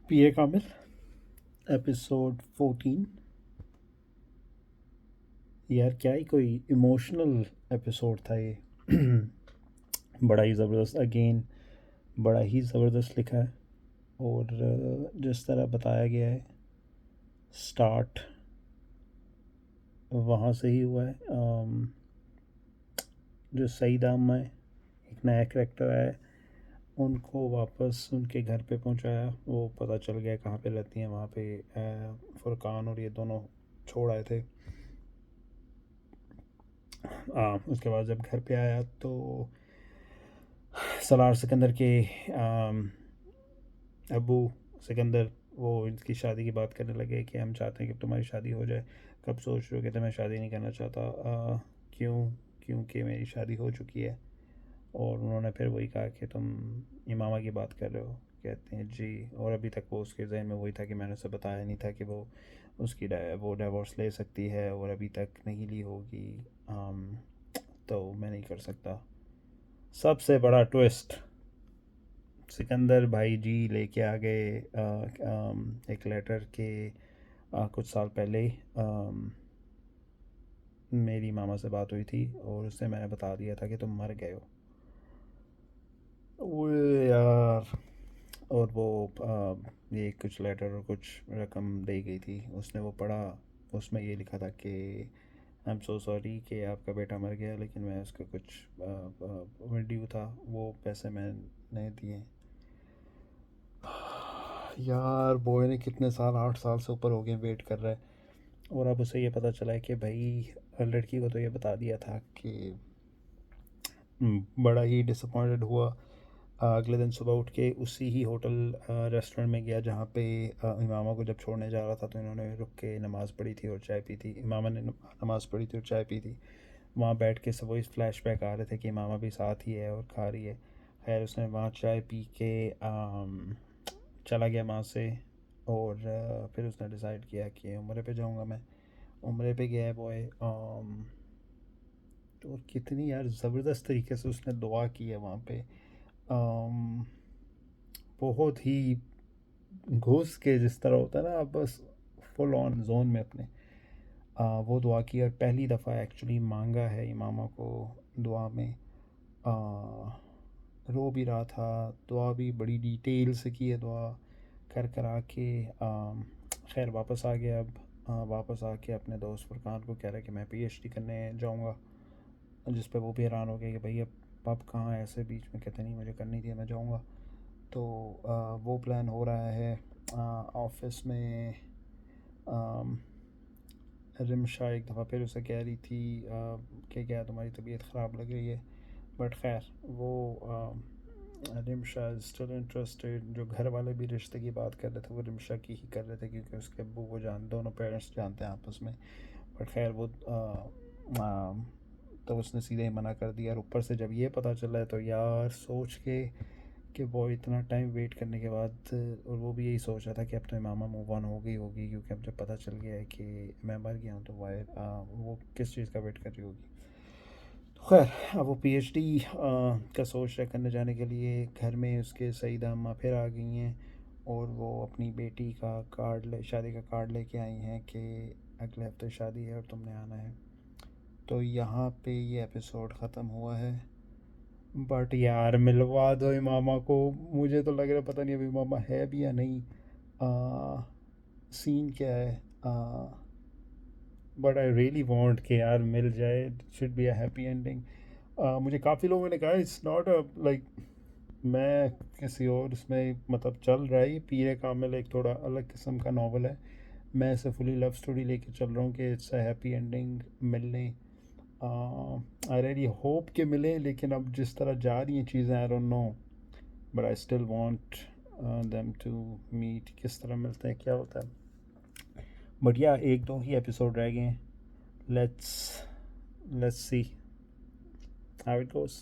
पीए कामिल episode 14। यार क्या ही कोई इमोशनल एपिसोड था ये। बड़ा ही ज़बरदस्त, अगेन बड़ा ही ज़बरदस्त लिखा है। और जिस तरह बताया गया है, स्टार्ट वहाँ से ही हुआ है। जो सईदा अम्मा है, एक नया करेक्टर आया है, उनको वापस उनके घर पे पहुंचाया। वो पता चल गया कहाँ पे रहती हैं, वहाँ पे फुरकान और ये दोनों छोड़ आए थे। उसके बाद जब घर पे आया तो सलार सिकंदर के अबू सिकंदर वो इनकी शादी की बात करने लगे कि हम चाहते हैं कि तुम्हारी शादी हो जाए। कब सोच रहे हो? कहते मैं शादी नहीं करना चाहता। क्यों? क्योंकि मेरी शादी हो चुकी है। और उन्होंने फिर वही कहा कि तुम इमामा की बात कर रहे हो। कहते हैं जी। और अभी तक वो उसके जहन में वही था कि मैंने उसे बताया नहीं था कि वो वो डिवोर्स ले सकती है और अभी तक नहीं ली होगी। तो मैं नहीं कर सकता। सबसे बड़ा ट्विस्ट, सिकंदर भाई जी लेके आ गए एक लेटर के कुछ साल पहले मेरी मामा से बात हुई थी और उससे मैंने बता दिया था कि तुम मर गए हो। वो यार, और वो ये कुछ लेटर और कुछ रकम दे गई थी, उसने वो पढ़ा। उसमें ये लिखा था कि आई एम सो सॉरी कि आपका बेटा मर गया, लेकिन मैं उसका कुछ ड्यू था, वो पैसे मैंने दिए। यार बॉय ने कितने साल, 8 साल से ऊपर हो गए वेट कर रहा है। और अब उसे ये पता चला है कि भाई लड़की को तो ये बता दिया था कि बड़ा ही डिसअपॉइंटेड हुआ। अगले दिन सुबह उठ के उसी ही होटल रेस्टोरेंट में गया जहाँ पे इमामा को जब छोड़ने जा रहा था तो इन्होंने रुक के नमाज़ पढ़ी थी और चाय पी थी। इमामा ने नमाज़ पढ़ी थी और चाय पी थी। वहाँ बैठ के सब वही फ्लैशबैक आ रहे थे कि इमामा भी साथ ही है और खा रही है। खैर उसने वहाँ चाय पी के चला गया वहाँ से। और फिर उसने डिसाइड किया कि उम्रे पे जाऊँगा मैं। उम्रे पे गया है बॉय। तो कितनी यार ज़बरदस्त तरीके से उसने दुआ की है वहाँ पे। अम, बहुत ही घुस के, जिस तरह होता है ना, आप बस फुल ऑन जोन में अपने वो दुआ की। और पहली दफ़ा एक्चुअली मांगा है इमामा को दुआ में। आ, रो भी रहा था, दुआ भी बड़ी डिटेल से की है दुआ कर करा के। खैर वापस आ गया अब। वापस आके अपने दोस्त फुरकान को कह रहा है कि मैं पीएचडी करने जाऊंगा। जिस पे वो भी हैरान हो गया कि भाई अब कहाँ ऐसे बीच में। कहते नहीं, मुझे करनी थी, मैं जाऊंगा। तो वो प्लान हो रहा है ऑफिस में। आम, रिमशा एक दफ़ा फिर उसे कह रही थी कि क्या तुम्हारी तबीयत ख़राब लग रही है। बट खैर वो रिमशा इज़ स्टिल इंटरेस्टेड। जो घर वाले भी रिश्ते की बात कर रहे थे वो रिमशा की ही कर रहे थे, क्योंकि उसके अब्बू को दोनों पेरेंट्स जानते हैं आपस में। बट खैर वो तो उसने सीधे ही मना कर दिया। और ऊपर से जब ये पता चला है तो यार सोच के कि वो इतना टाइम वेट करने के बाद, और वो भी यही सोच रहा था कि अब तो मामा मूव ऑन हो गई होगी, क्योंकि अब जब पता चल गया है कि मैं मर गया हूँ तो वो किस चीज़ का वेट कर रही होगी। तो खैर अब वो पीएचडी का सोच रहा है करने जाने के लिए। घर में उसके सईदा अम्मा फिर आ गई हैं और वो अपनी बेटी का शादी का कार्ड लेके आई हैं कि अगले हफ्ते शादी है और तुमने आना है। तो यहाँ पे ये एपिसोड ख़त्म हुआ है। बट यार मिलवा दो इमामा को। मुझे तो लग रहा है पता नहीं अभी इमामा है भी या नहीं। सीन क्या है? बट आई रियली वांट कि यार मिल जाए। Should be a happy ending. मुझे काफ़ी लोगों ने कहा इट्स नॉट अ लाइक, मैं किसी और इसमें मतलब चल रहा है ये पीरे कामिल एक थोड़ा अलग किस्म का नावल है। मैं इसे फुली लव स्टोरी लेके चल रहा हूँ कि इट्स अ हैप्पी एंडिंग मिलने। आई रियली होप कि मिले, लेकिन अब जिस तरह जा रही हैं चीज़ें, I don't know. But I still want them to meet. किस तरह मिलते हैं, क्या होता है। बट या एक दो ही एपिसोड रह गए हैं। Let's let's see how it goes.